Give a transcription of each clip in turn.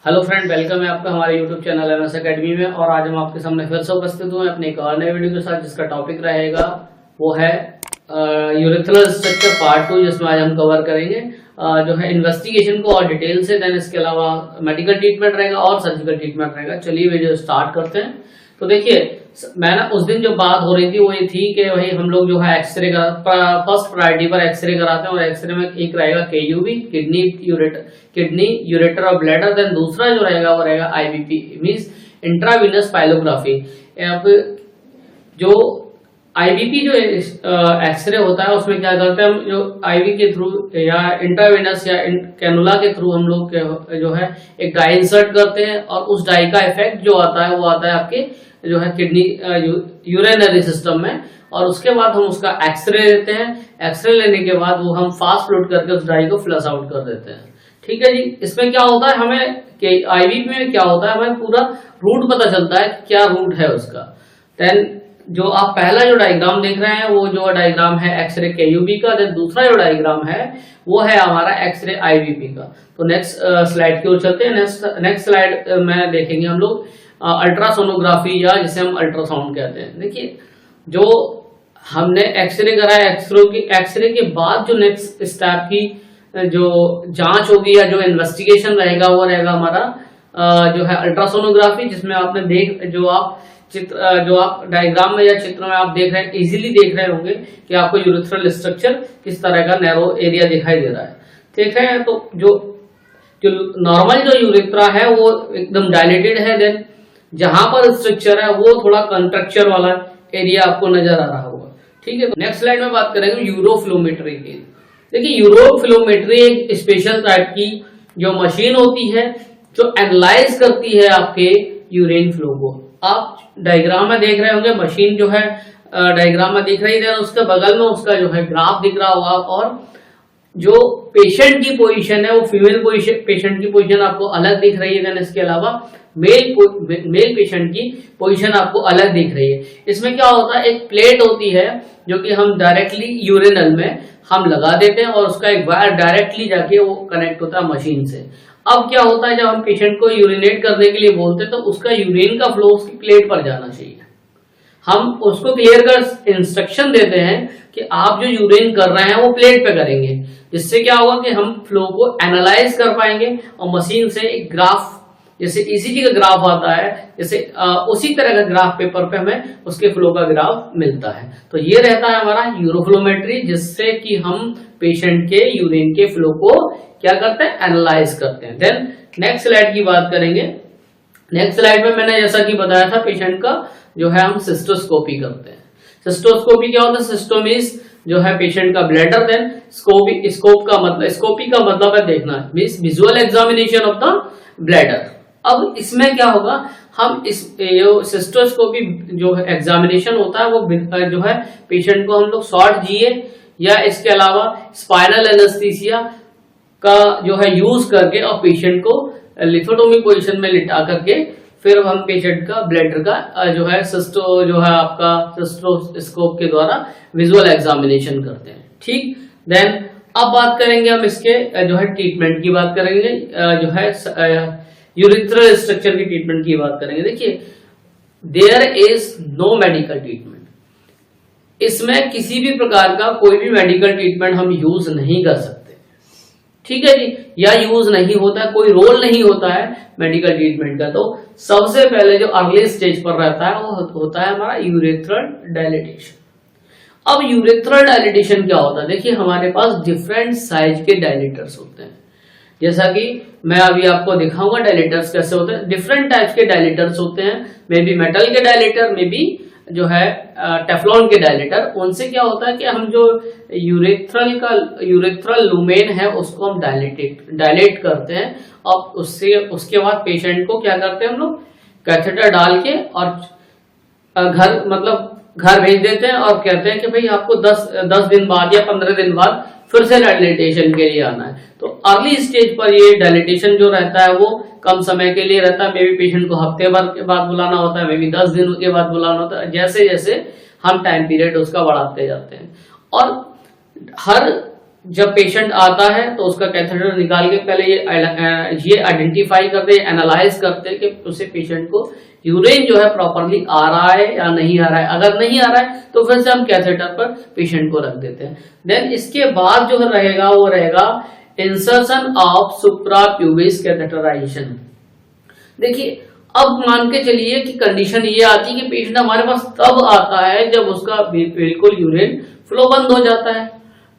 Hello friend, welcome है आपका हमारे यूट्यूब चैनल एमएस एकेडमी में। और आज हम आपके सामने फिर से उपस्थित हुए अपने एक और नए वीडियो के साथ, जिसका टॉपिक रहेगा वो है यूरेथ्रल स्ट्रक्चर पार्ट 2, जिसमें आज हम कवर करेंगे जो है इन्वेस्टिगेशन को और डिटेल से। देन इसके अलावा मेडिकल ट्रीटमेंट रहेगा और सर्जिकल ट्रीटमेंट रहेगा। चलिए वीडियो स्टार्ट करते हैं। तो देखिए, मैंने उस दिन जो बात हो रही थी वो ये थी कि भाई हम लोग जो है एक्सरे का फर्स्ट प्रायोरिटी पर एक्सरे कराते हैं, और एक्सरे में एक रहेगा केयूबी, किडनी यूरेटर और ब्लैडर। देन दूसरा जो रहेगा वो रहेगा आईबीपी, मींस इंट्रावीनस पाइलोग्राफी। जो आईबीपी जो एक्सरे होता है उसमें क्या करते हैं हम, जो आईवी के थ्रू या इंट्रावेनस या कैनुला के थ्रू हम लोग जो है एक डाई इंसर्ट करते हैं, और उस डाई का इफेक्ट जो आता है वो आता है आपके जो है किडनी यूरिनरी सिस्टम में। और उसके बाद हम उसका एक्सरे लेते हैं। एक्सरे लेने के बाद वो हम फास्ट फ्लूइड करके उस डाई को फ्लश आउट कर देते हैं। ठीक है जी। इसमें क्या होता है, हमें आईवी में क्या होता है, हमें पूरा रूट पता चलता है क्या रूट है उसका। देन जो आप पहला जो डायग्राम देख रहे हैं वो जो डायग्राम है एक्सरे केयूबी का। देन दूसरा जो डायग्राम है वो है हमारा एक्सरे आईवीपी का। तो नेक्स्ट स्लाइड की ओर चलते हैं। नेक्स्ट स्लाइड में देखेंगे हम लोग अल्ट्रासोनोग्राफी, या जिसे हम अल्ट्रासाउंड कहते हैं। देखिए, जो हमने एक्सरे कराया, एक्सरे के बाद जो नेक्स्ट स्टेप की जो जांच होगी या जो इन्वेस्टिगेशन रहेगा वो रहेगा हमारा जो है अल्ट्रासोनोग्राफी, जिसमें आपने जो आप डायग्राम में या चित्र में आप देख रहे हैं, इजीली देख रहे होंगे कि आपको यूरेथ्रल स्ट्रक्चर किस तरह का नैरो एरिया दिखाई दे रहा है। देख रहे हैं, तो जो नॉर्मल जो यूरेथ्रा है वो एकदम डायलेटेड है। देन जहां पर स्ट्रक्चर है वो थोड़ा कंट्रक्चर वाला एरिया आपको नजर आ रहा होगा। ठीक है। तो नेक्स्ट स्लाइड में बात करेंगे यूरोफ्लोमेट्री की। देखिए, यूरोफ्लोमेट्री एक स्पेशल टाइप की जो मशीन होती है जो एनालाइज करती है आपके यूरिन फ्लो को। आप डायग्राम में देख रहे होंगे, मशीन जो है डायग्राम में दिख रही है, उसके बगल में उसका जो है ग्राफ दिख रहा होगा, और जो पेशेंट की पोजीशन है वो फीमेल पेशेंट की पोजीशन आपको अलग दिख रही है। देन इसके अलावा मेल पेशेंट की पोजीशन आपको अलग दिख रही है। इसमें क्या होता है, एक प्लेट होती है जो कि हम डायरेक्टली यूरिनल में हम लगा देते हैं, और उसका एक वायर डायरेक्टली जाके वो कनेक्ट होता है मशीन से। अब क्या होता है, जब हम पेशेंट को यूरिनेट करने के लिए बोलते हैं तो उसका यूरिन का फ्लो उसकी प्लेट पर जाना चाहिए। हम उसको क्लियर कर इंस्ट्रक्शन देते हैं कि आप जो यूरिन कर रहे हैं वो प्लेट पे करेंगे, जिससे क्या होगा कि हम फ्लो को एनालाइज कर पाएंगे, और मशीन से एक ग्राफ, जैसे ईसीजी का ग्राफ आता है, जैसे उसी तरह का ग्राफ पेपर पे हमें उसके फ्लो का ग्राफ मिलता है। तो ये रहता है हमारा यूरोफ्लोमेट्री, जिससे कि हम पेशेंट के यूरिन के फ्लो को क्या करते हैं, एनालाइज करते हैं। देन नेक्स्ट स्लाइड की बात करेंगे। नेक्स्ट स्लाइड में मैंने जैसा कि बताया था, पेशेंट का जो है हम सिस्टोस्कोपी करते हैं। सिस्टोस्कोपी क्या होता है, सिस्टोमीस जो है पेशेंट का ब्लैडर। देन स्कोपी का मतलब है देखना, means visual examination of the bladder. अब इसमें क्या होगा, हम इस सिस्टोस्कोपी जो एग्जामिनेशन होता है वो जो है पेशेंट को हम लोग शॉर्ट जीए या इसके अलावा स्पाइनल एनेस्थीसिया का जो है यूज करके, और पेशेंट को लिथोटोमी पोजीशन में लिटा करके फिर हम पेशेंट का ब्लैडर का जो है आपका सिस्टोस्कोप के द्वारा विजुअल एग्जामिनेशन करते हैं। ठीक। देन अब बात करेंगे हम इसके जो है ट्रीटमेंट की बात करेंगे, जो है यूरिथ्रल स्ट्रक्चर की ट्रीटमेंट की बात करेंगे। देखिए, there is no medical treatment. इसमें किसी भी प्रकार का कोई भी मेडिकल ट्रीटमेंट हम यूज नहीं कर सकते। ठीक है जी, या यूज नहीं होता है, कोई रोल नहीं होता है मेडिकल ट्रीटमेंट का। तो सबसे पहले जो अर्ली स्टेज पर रहता है वो होता है हमारा यूरेथ्रल डायलिटेशन। अब यूरेथ्रल डायलिटेशन क्या होता है, देखिए हमारे पास डिफरेंट साइज के डायलिटर्स होते हैं। जैसा कि मैं अभी आपको दिखाऊंगा डायलिटर्स कैसे होते हैं। डिफरेंट टाइप्स के डायलिटर्स होते हैं, मे बी मेटल के डायलिटर, मे बी जो है टेफ्लॉन के डायलिटर। उनसे क्या होता है कि हम जो यूरेथ्रल लुमेन है उसको हम डायलेट करते हैं, और उसके बाद पेशेंट को क्या करते हैं हम लोग, कैथेटर डाल के और घर भेज देते हैं, और कहते हैं कि भाई आपको 10 दिन बाद या 15 दिन बाद फिर से डायलिटेशन के लिए आना है। तो अर्ली स्टेज पर ये डायलिटेशन जो रहता है वो कम समय के लिए रहता है। मे बी पेशेंट को हफ्ते भर के बाद बुलाना होता है, मे बी 10 दिन के बाद बुलाना होता है, जैसे जैसे हम टाइम पीरियड उसका बढ़ाते जाते हैं। और हर जब पेशेंट आता है तो उसका कैथेटर निकाल के पहले ये आइडेंटिफाई करते हैं, एनालाइज करते हैं कि उसे पेशेंट को यूरिन जो है प्रॉपरली आ रहा है या नहीं आ रहा है। अगर नहीं आ रहा है तो फिर से हम कैथेटर पर पेशेंट को रख देते हैं। देन इसके बाद जो रहेगा वो रहेगा इंसर्शन ऑफ सुप्राप्यूबिस कैथेटराइजेशन। देखिए अब मान के चलिए कि कंडीशन ये आती है कि पेशेंट हमारे पास तब आता है जब उसका बिल्कुल यूरिन फ्लो बंद हो जाता है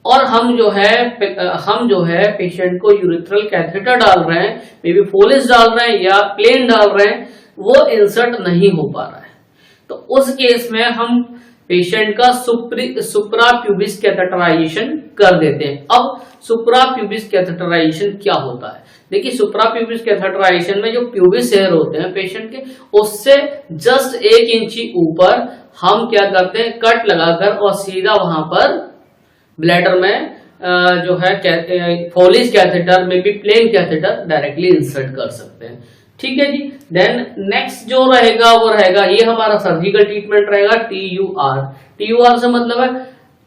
और हम जो है पेशेंट को यूरिथ्रल कैथेटर डाल रहे हैं, मे बी फोलिस डाल रहे हैं या प्लेन डाल रहे हैं, वो इंसर्ट नहीं हो पा रहा है। तो उस केस में हम पेशेंट का सुप्राप्यूबिस कैथेटराइजेशन कर देते हैं। अब सुप्राप्यूबिस कैथेटराइजेशन क्या होता है? देखिए सुप्राप्यूबिस कैथेटराइजेशन में जो प्यूबिस हेयर होते हैं पेशेंट के, उससे जस्ट 1 इंची ऊपर हम क्या करते हैं, कट लगाकर और सीधा वहां पर ब्लैडर में जो है फोलिस कैथेटर में भी प्लेन कैथेटर डायरेक्टली इंसर्ट कर सकते हैं। ठीक है जी। देन नेक्स्ट जो रहेगा वो रहेगा, ये हमारा सर्जिकल ट्रीटमेंट रहेगा TUR। TUR से मतलब है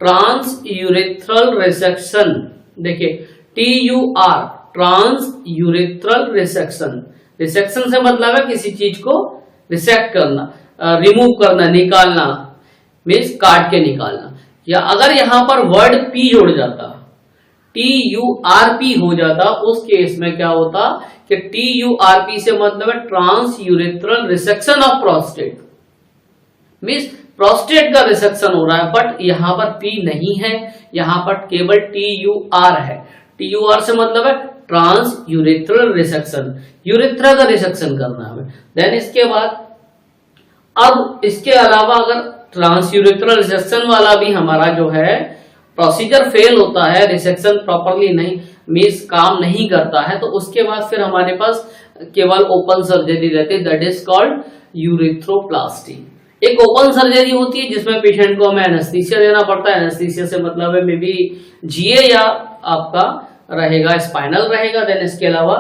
ट्रांस यूरेथ्रल रिसेक्शन। देखिए TUR trans urethral resection. Resection से मतलब है किसी चीज को रिसेक्ट करना, रिमूव करना, निकालना, मीन्स काट के निकालना। या अगर यहां पर वर्ड P जुड़ जाता, TURP हो जाता, उस केस में क्या होता कि TURP से मतलब है trans urethral resection of prostate, means prostate का रिसेक्शन हो रहा है, बट यहां पर P नहीं है, यहां पर केवल TUR है। TUR से मतलब है ट्रांस यूरेथ्रल रिसेक्शन, यूरेथ्रा का रिसेक्शन करना है। देन इसके बाद अब इसके अलावा अगर ट्रांस यूरेथ्रल रिसेक्शन वाला भी हमारा जो है प्रोसीजर फेल होता है, रिसेक्शन प्रॉपरली नहीं मीन्स काम नहीं करता है, तो उसके बाद फिर हमारे पास केवल ओपन सर्जरी रहती है, दैट इज कॉल्ड यूरेथ्रोप्लास्टी। एक ओपन सर्जरी होती है जिसमें पेशेंट को हमें एनेस्थीसिया देना पड़ता है। एनेस्थीसिया से मतलब है मे बी GA या आपका रहेगा स्पाइनल रहेगा। देन इसके अलावा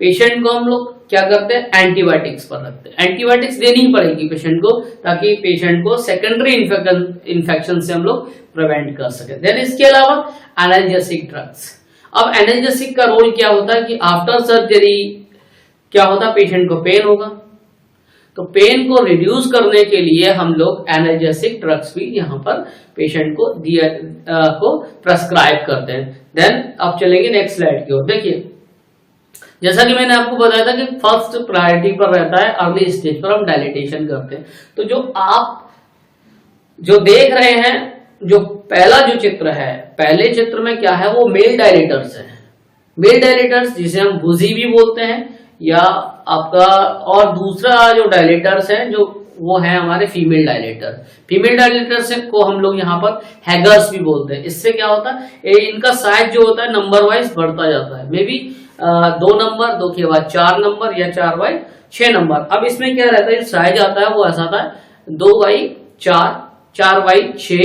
पेशेंट को हम लोग क्या करते हैं, एंटीबायोटिक्स पर रखते हैं। एंटीबायोटिक्स देनी ही पड़ेगी पेशेंट को ताकि पेशेंट को सेकेंडरी इन्फेक्शन से हम लोग प्रिवेंट कर सके। देन इसके अलावा एनाल्जेसिक ड्रग्स। अब एनाल्जेसिक का रोल क्या होता है कि आफ्टर सर्जरी क्या होता है, पेशेंट को पेन होगा, तो पेन को रिड्यूस करने के लिए हम लोग एनाल्जेसिक ड्रग्स भी यहाँ पर पेशेंट को प्रेस्क्राइब करते हैं। देन अब चलेंगे नेक्स्ट स्लाइड की ओर। देखिए जैसा कि मैंने आपको बताया था कि फर्स्ट प्रायोरिटी पर रहता है, अर्ली स्टेज पर हम डायलिटेशन करते हैं। तो जो आप जो देख रहे हैं, जो पहला जो चित्र है, पहले चित्र में क्या है, वो मेल डायलेटर्स है। मेल डायलेटर्स जिसे हम बुजी भी बोलते हैं या आपका, और दूसरा जो डायलेटर्स है जो वो है हमारे फीमेल डायलेटर। फीमेल डायलेटर्स को हम लोग यहाँ पर हैगर्स भी बोलते हैं। इससे क्या होता है, इनका साइज जो होता है नंबर वाइज बढ़ता जाता है, मे बी 2 नंबर, 2 के बाद 4 नंबर या 4 बाई 6 नंबर। अब इसमें क्या रहता है, साइज आता है वो ऐसा आता है 2 बाई 4, 4 बाई 6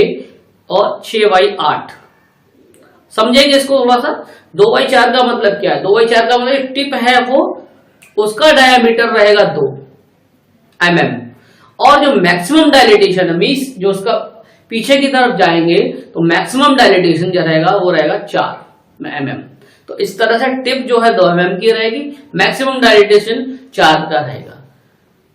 और 6 बाई 8। समझेंगे इसको थोड़ा सा। 2 बाई 4 का मतलब क्या है, 2 बाई 4 का मतलब टिप है वो, उसका डायमीटर रहेगा 2 mm, और जो मैक्सिमम डायलिटेशन है मीन्स जो उसका पीछे की तरफ जाएंगे तो मैक्सिमम डायलिटेशन जो रहेगा वो रहेगा 4 mm। तो इस तरह से टिप जो है 2 mm की रहेगी, मैक्सिमम डायलिटेशन 4 का रहेगा।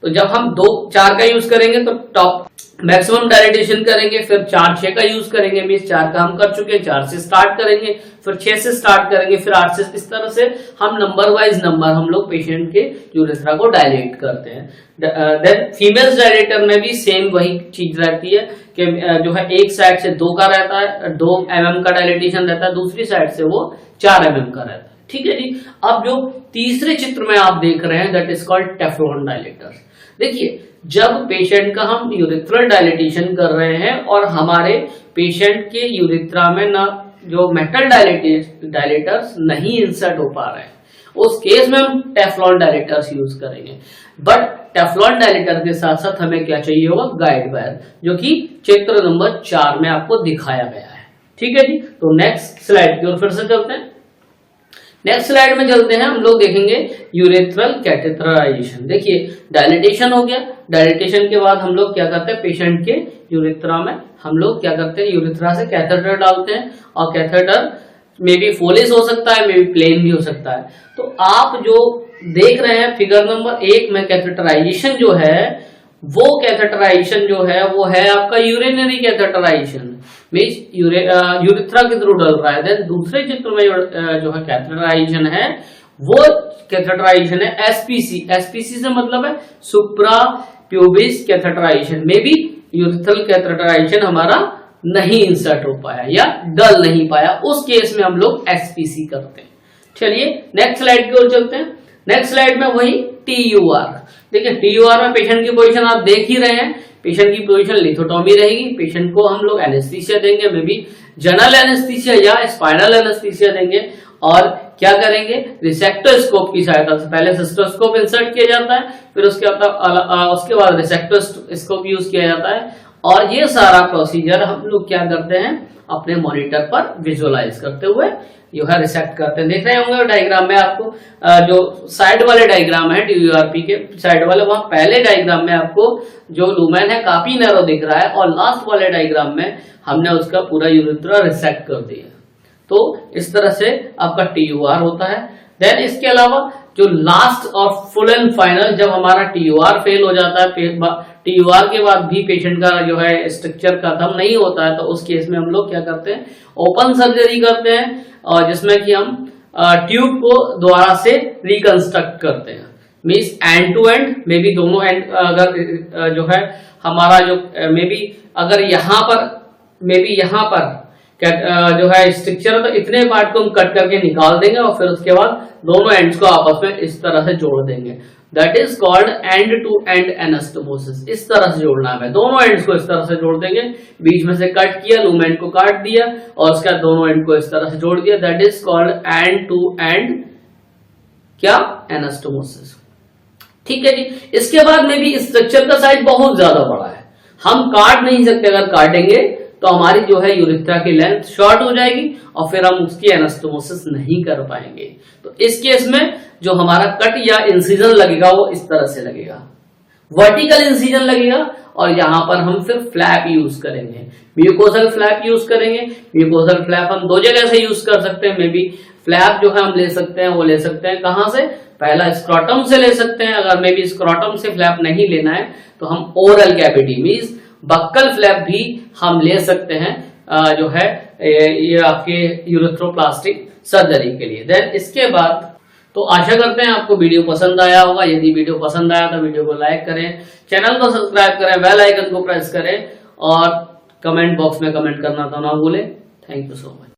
तो जब हम 4 का यूज करेंगे तो टॉप मैक्सिमम डायलिटेशन करेंगे, फिर 4-6 का यूज करेंगे, मीन्स 4 का हम कर चुके हैं, 4 से स्टार्ट करेंगे, फिर 6 से स्टार्ट करेंगे, फिर 8 से। इस तरह से हम नंबर वाइज नंबर हम लोग पेशेंट के यूरेथ्रा को डायलेट करते हैं। देन फीमेल्स डायलेटर में भी सेम वही चीज रहती है कि जो है एक साइड से 2 का रहता है, 2 mm का डायलिटेशन रहता है, दूसरी साइड से वो 4 mm का रहता है। ठीक है जी। अब जो तीसरे चित्र में आप देख रहे हैं that is called Teflon dilator. देखिए जब पेशेंट का हम यूरेथ्रल डायलिटेशन कर रहे हैं और हमारे पेशेंट के यूरेथ्रा में ना जो मेटल डायलेटर्स नहीं इंसर्ट हो पा रहे हैं, उस केस में हम टेफ्लॉन डायलेटर्स यूज करेंगे। बट टेफ्लॉन डायलेटर के साथ साथ हमें क्या चाहिए होगा, गाइड वायर, जो कि चित्र नंबर 4 में आपको दिखाया गया है। ठीक है जी। तो नेक्स्ट स्लाइड की ओर फिर से चलते हैं। नेक्स्ट स्लाइड में चलते हैं, हम लोग देखेंगे यूरेथ्रल कैथेटराइजेशन। देखिए डायलिटेशन हो गया, डायलिटेशन के बाद हम लोग क्या करते हैं, पेशेंट के यूरेथ्रा में हम लोग क्या करते हैं, यूरेथ्रा से कैथेटर डालते हैं और कैथेटर मे बी फोलिश हो सकता है, मे बी प्लेन भी हो सकता है। तो आप जो देख रहे हैं फिगर नंबर 1 में कैथेटराइजेशन जो है वो कैथेटराइजेशन जो है वो है आपका यूरिनरी कैथेटराइजेशन, मींस यूरिथ्रा के थ्रू डल रहा है। देन दूसरे चित्र में जो है कैथेटराइजेशन है वो कैथेटराइजेशन है एसपीसी। एसपीसी से मतलब है supra pubis catheterisation. May be urethral catheterisation हमारा नहीं इंसर्ट हो पाया या डल नहीं पाया, उस केस में हम लोग एसपीसी करते हैं। चलिए नेक्स्ट स्लाइड की ओर चलते हैं। नेक्स्ट स्लाइड में वही टीयूआर। देखिए टीयूआर में पेशेंट की पोजीशन आप देख ही रहे हैं। पेशेंट की पोजीशन लिथोटॉमी रहेगी। पेशेंट को हम लोग एनेस्थीसिया देंगे, मे बी जनरल एनेस्थीसिया या स्पाइनल एनेस्थीसिया देंगे। और क्या करेंगे, रिसेक्टोस्कोप की सहायता से पहले सिस्टोस्कोप इंसर्ट किया जाता है, फिर उसके बाद रिसेक्टोस्कोप यूज किया जाता है। और ये सारा प्रोसीजर हम लोग क्या करते हैं अपने मॉनिटर पर विजुअलाइज करते हुए जो है रिसेक्ट करते हैं। देख रहे होंगे डायग्राम में आपको जो साइड वाले डायग्राम है टीयूआरपी के साइड वाले, वहां पहले डायग्राम में आपको जो लूमेन है काफी नैरो दिख रहा है और लास्ट वाले डायग्राम में हमने उसका पूरा यूरिथ्रा रिसेक्ट कर दिया। तो इस तरह से आपका टीयूआर होता है। देन इसके अलावा जो लास्ट और फुल एंड फाइनल जब हमारा टीयूआर फेल हो जाता है, टीयूआर के बाद भी पेशेंट का जो है स्ट्रक्चर खत्म नहीं होता है, तो उस केस में हम लोग क्या करते हैं ओपन सर्जरी करते हैं, और जिसमें कि हम ट्यूब को दोबारा से रिकंस्ट्रक्ट करते हैं, means end to end. Maybe दोनों एंड अगर जो है हमारा जो मे बी अगर यहाँ पर जो है स्ट्रक्चर है तो इतने पार्ट को हम कट करके निकाल देंगे और फिर उसके बाद दोनों एंड्स को आपस में इस तरह से जोड़ देंगे। That is called end to end anastomosis. इस तरह से जोड़ना है, दोनों एंड्स को इस तरह से जोड़ देंगे। बीच में से कट किया, लूमेन को काट दिया और उसके बाद दोनों एंड को इस तरह से जोड़ दिया। That is called end to end क्या एनास्टोमोसिस। ठीक है जी। इसके बाद में भी स्ट्रक्चर का साइज बहुत ज्यादा बड़ा है, हम काट नहीं सकते। अगर काटेंगे तो हमारी जो है यूरिथ्रा की लेंथ शॉर्ट हो जाएगी और फिर हम उसकी एनास्टोमोसिस नहीं कर पाएंगे। तो इस केस में जो हमारा कट या इंसिजन लगेगा वो इस तरह से लगेगा, वर्टिकल इंसिजन लगेगा और यहां पर हम फिर फ्लैप यूज करेंगे, म्यूकोसल फ्लैप यूज करेंगे। म्यूकोसल फ्लैप हम दो जगह से यूज कर सकते हैं। मे बी फ्लैप जो है हम ले सकते हैं, वो ले सकते हैं कहां से, पहला स्क्रॉटम से ले सकते हैं। अगर मे बी स्क्रॉटम से फ्लैप नहीं लेना है तो हम oral cavity means buccal flap भी हम ले सकते हैं जो है ये आपके यूरेथ्रोप्लास्टिक सर्जरी के लिए। देन इसके बाद तो आशा करते हैं आपको वीडियो पसंद आया होगा। यदि वीडियो पसंद आया तो वीडियो को लाइक करें, चैनल को सब्सक्राइब करें, बेल आइकन को प्रेस करें और कमेंट बॉक्स में कमेंट करना तो ना भूलें। Thank you so much.